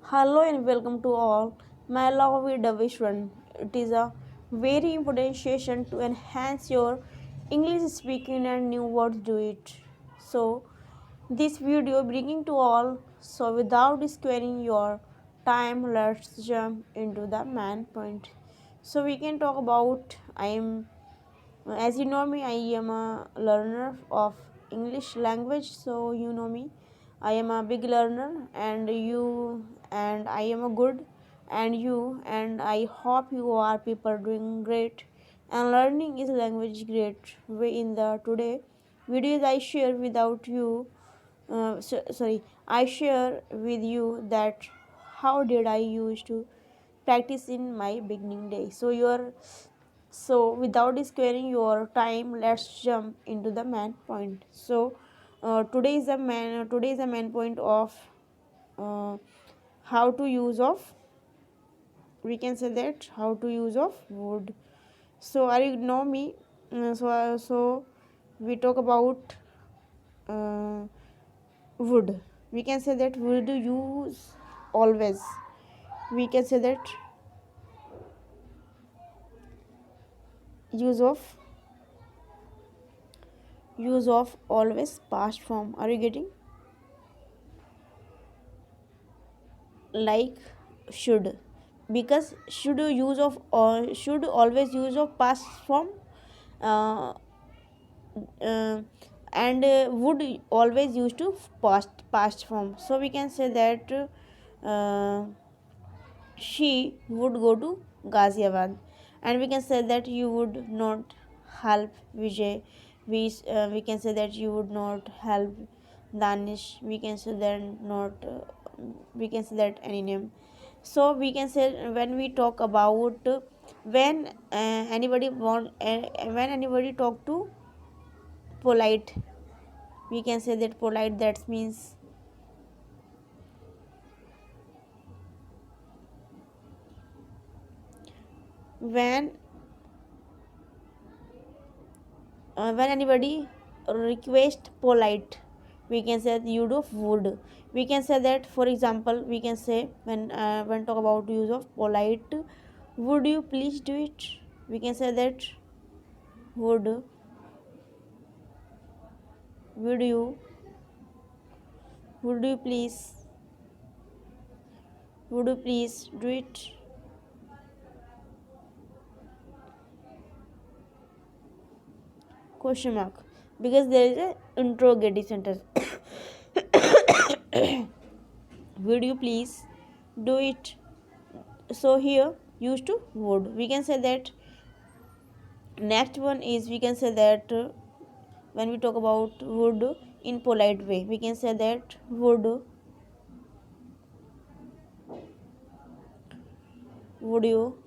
Hello and welcome to all. My lovely Davishwan. It is a very important session to enhance your English speaking and new words do it. So this video bringing to all. So without squaring your time, let's jump into the main point. So we can talk about as you know me, I am a learner of English language. So you know me, I am a big learner, and you and I am a good, and you and I hope you are people doing great. And learning is language great way in the today videos I share without you. Sorry, I share with you that how did I used to practice in my beginning day. So without squaring your time, let's jump into the main point. So today is the main point of uh, how to use of, we can say that how to use of would. So are you know me? So we talk about uh, would. We can say that would use always. We can say that use of always past form. Are you getting? Like should, because should always use of past form, uh, uh, and would always use to past form. So we can say that she would go to Ghaziabad, and we can say that you would not help Vijay. We can say that you would not help Danish. We can say that not. We can say that any name. So we can say when we talk about when anybody when anybody talk to polite, we can say that polite. That means when when anybody request polite, we can say the use of would. We can say that, for example, we can say when talk about use of polite, would you please do it. We can say that would would you would you please do it. Question mark, because there is a interrogative sentence. Would you please do it. So here used to would. We can say that next one is, we can say that when we talk about would in polite way, we can say that would you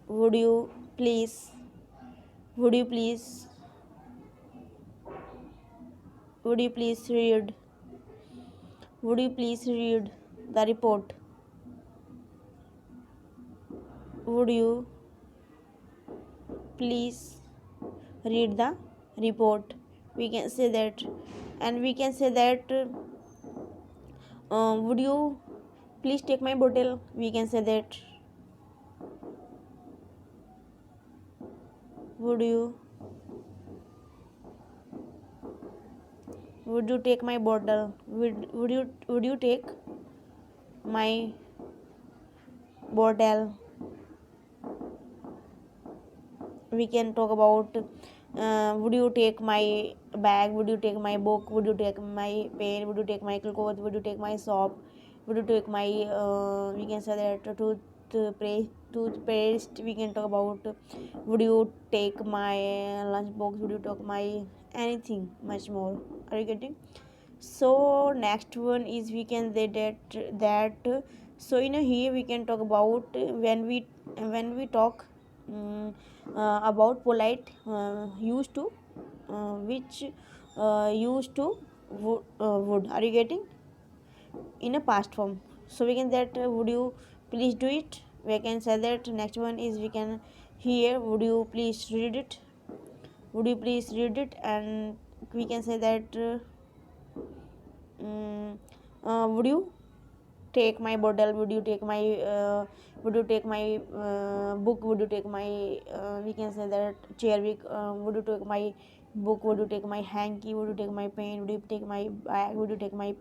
would you please would you please would you please read the report. Would you please read the report. We can say that. And we can say that would you please take my bottle. We can say that would you take my bottle. Would you take my bottle. We can talk about would you take my bag, would you take my book, would you take my pen, would you take my clothes, would you take my soap, would you take my we can say that toothpaste. We can talk about would you take my lunch box, would you take my anything much more. Are you getting? So next one is, we can say that so here we can talk about when we talk about polite used to which used to would. Are you getting? In a past form. So we can that would you please do it. We can say that next one is, we can here would you please read it. Would you please read it. And we can say that mm, would you take my bottle, would you take my book, would you take my we can say that chair, would you take my book, would you take my hanky, would you take my pen, would you take my bag, would you take my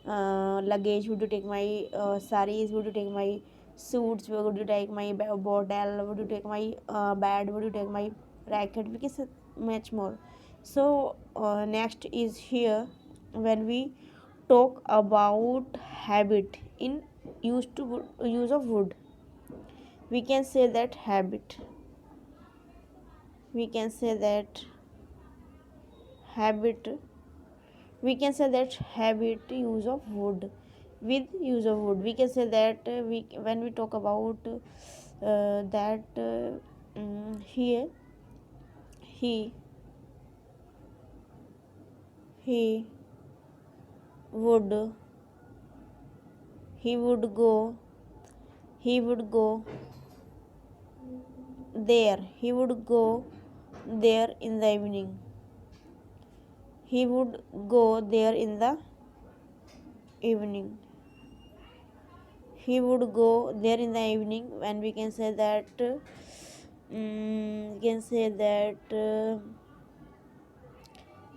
luggage, would you take my saris, would you take my suits, would you take my bottle, would you take my bed, would you take my racket, we can say much more. So next is here, when we talk about habit in use of wood, we can say that habit, we can say that habit we can say that habit use of wood, with use of wood we can say that we when we talk about that here he he would he would go he would go he would go there in the evening, he would go there in the evening, he would go there in the evening. When we can say that we can say that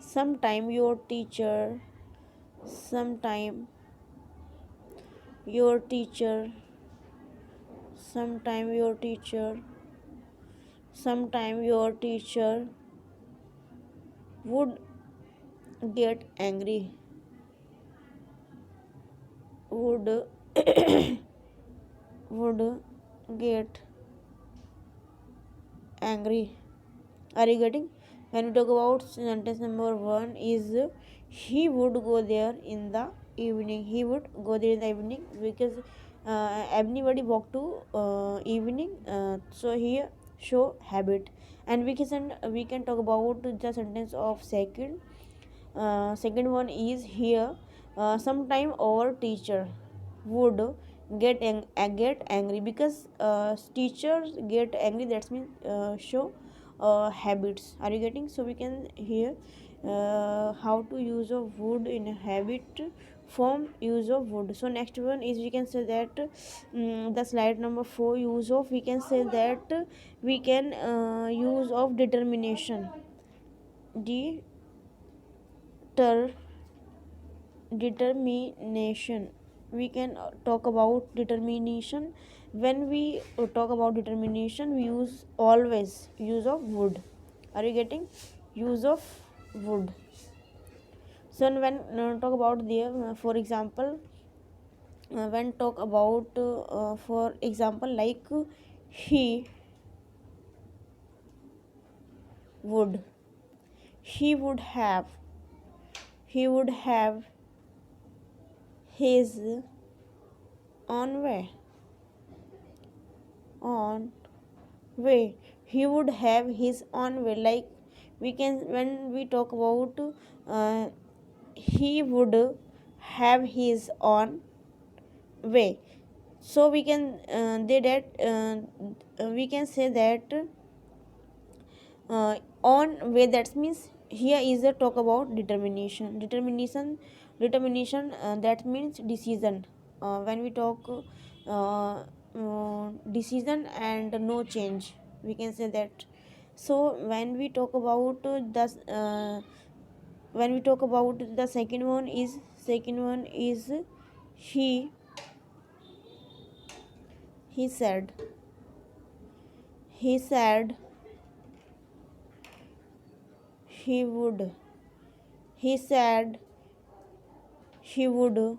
sometime your teacher sometime your teacher sometime your teacher sometime your teacher would get angry, would would get angry. Are you getting? When we talk about sentence number one is he would go there in the evening. He would go there in the evening because everybody walk to evening. So here show habit, and we can talk about the sentence of second. Second one is here. Sometime our teacher would get angry because teachers get angry. That means show habits. Are you getting? So we can here how to use of wood in a habit form, use of wood. So next one is we can say that the slide number 4, use of, we can say that we can use of determination, deter determination. We can talk about determination. When we talk about determination, we use always use of would. Are you getting? Use of would. So when talk about there, for example, when talk about for example like he would, he would have, he would have his own way, on way, he would have his own way. Like we can, when we talk about uh, he would have his own way, so we can they that we can say that on way, that means here is a talk about determination that means decision. When we talk decision and no change, we can say that. So when we talk about the second one is he he said he said he would, he said he would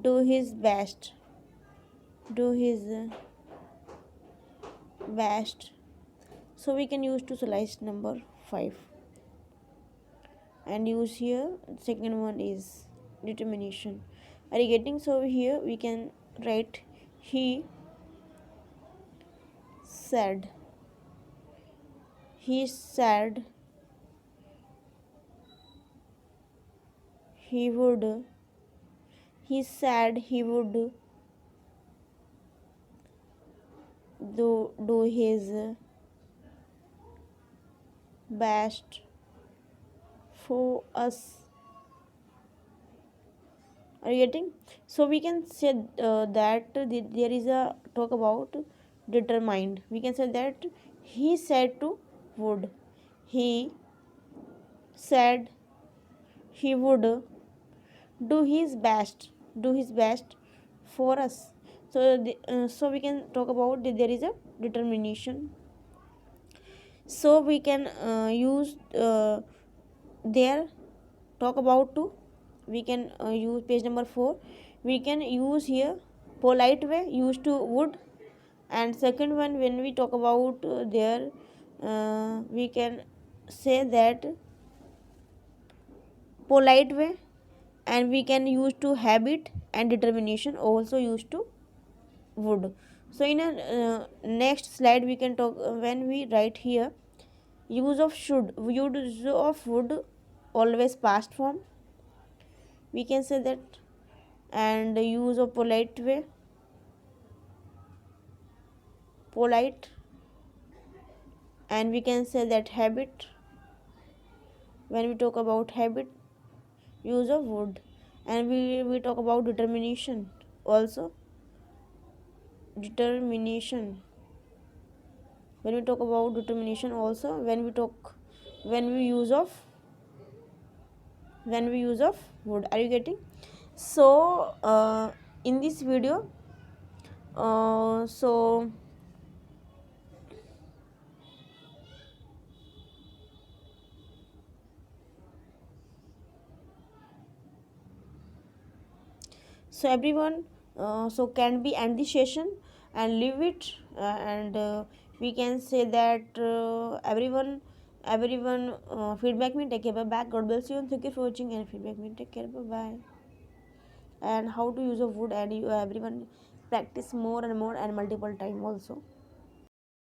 do his best, do his best. So we can use to slice number 5 and use here second one is determination. Are you getting? So here we can write he said, he said he would, he said he would do his best for us. Are you getting? So we can say that there is a talk about determined. We can say that he said to would. He said he would do his best for us. So so we can talk about there is a determination. So we can use there talk about to. We can use page number 4. We can use here polite way used to would. And second one, when we talk about there, we can say that polite way, and we can use to habit, and determination also used to would. So in a next slide we can talk when we write here use of should, use of would always past form, we can say that. And use of polite way, polite, and we can say that habit. When we talk about habit, use of would. And we talk about determination also, determination. When we talk about determination also, when we use of would. Are you getting? So in this video, so everyone, so can be end the session and leave it, and we can say that everyone feedback me, take care, bye bye, god bless you, and thank you for watching, and feedback me, take care, bye bye. And how to use a wood, and you everyone practice more and more and multiple time also.